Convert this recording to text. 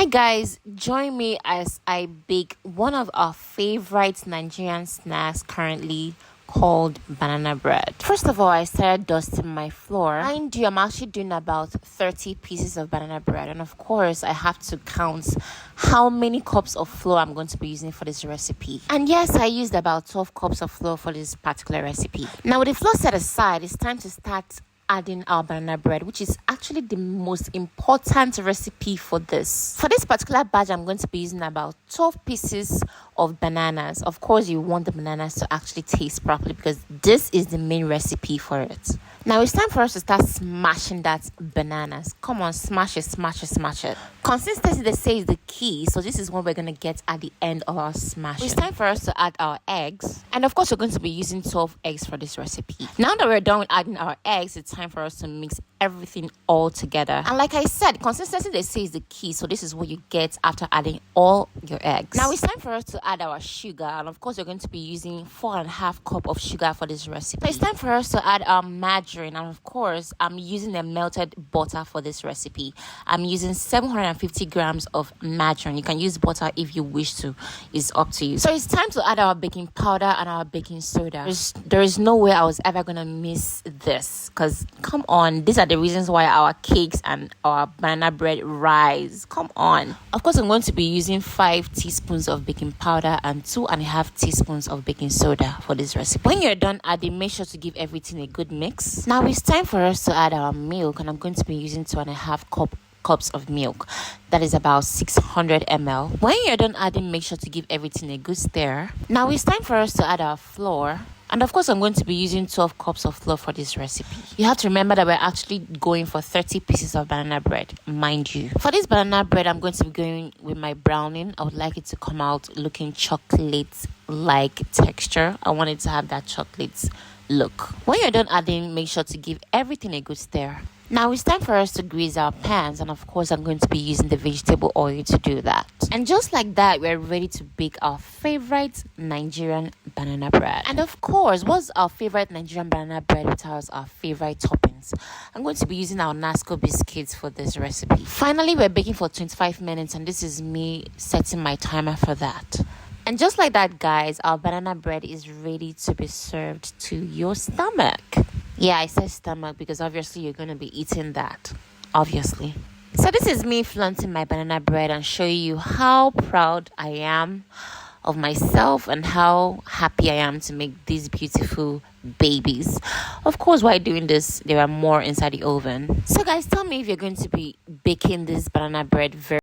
Hi guys, join me as I bake one of our favorite Nigerian snacks currently called banana bread. First of all, I started dusting my floor. Mind you, I'm actually doing about 30 pieces of banana bread, and of course I have to count how many cups of flour I'm going to be using for this recipe. And yes, I used about 12 cups of flour for this particular recipe. Now with the flour set aside, it's time to start adding our banana bread, which is actually the most important recipe for this. For this particular batch, I'm going to be using about 12 pieces of bananas. Of course, you want the bananas to actually taste properly because this is the main recipe for it. Now it's time for us to start smashing that bananas. Come on, smash it, smash it, smash it. Consistency, they say, is the key, so this is what we're going to get at the end of our smashing. It's time for us to add our eggs, and of course we're going to be using 12 eggs for this recipe. Now that we're done with adding our eggs, it's time for us to mix everything all together. And like I said, consistency, they say, is the key, so this is what you get after adding all your eggs. Now it's time for us to add our sugar, and of course we're going to be using 4.5 cups of sugar for this recipe. It's time for us to add our margarine, and of course I'm using a melted butter for this recipe. I'm using 750 grams of margarine. You can use butter if you wish to, it's up to you. So it's time to add our baking powder and our baking soda. There is no way I was ever gonna miss this, because come on, these are the reasons why our cakes and our banana bread rise. Come on. Of course, I'm going to be using 5 teaspoons of baking powder and 2.5 teaspoons of baking soda for this recipe. When you're done adding, make sure to give everything a good mix. Now it's time for us to add our milk, and I'm going to be using 2.5 cups of milk. That is about 600 ml. When you're done adding, make sure to give everything a good stir. Now it's time for us to add our flour. And of course, I'm going to be using 12 cups of flour for this recipe. You have to remember that we're actually going for 30 pieces of banana bread, mind you. For this banana bread, I'm going to be going with my browning. I would like it to come out looking chocolate-like texture. I want it to have that chocolate look. When you're done adding, make sure to give everything a good stir. Now it's time for us to grease our pans, and of course I'm going to be using the vegetable oil to do that. And just like that, we're ready to bake our favorite Nigerian banana bread. And of course, what's our favorite Nigerian banana bread without our favorite toppings? I'm going to be using our Nasco biscuits for this recipe. Finally, we're baking for 25 minutes, and this is me setting my timer for that. And just like that, guys, our banana bread is ready to be served to your stomach. Yeah, I said stomach because obviously you're going to be eating that. Obviously. So this is me flaunting my banana bread and showing you how proud I am of myself and how happy I am to make these beautiful babies. Of course, while doing this, there are more inside the oven. So guys, tell me if you're going to be baking this banana bread very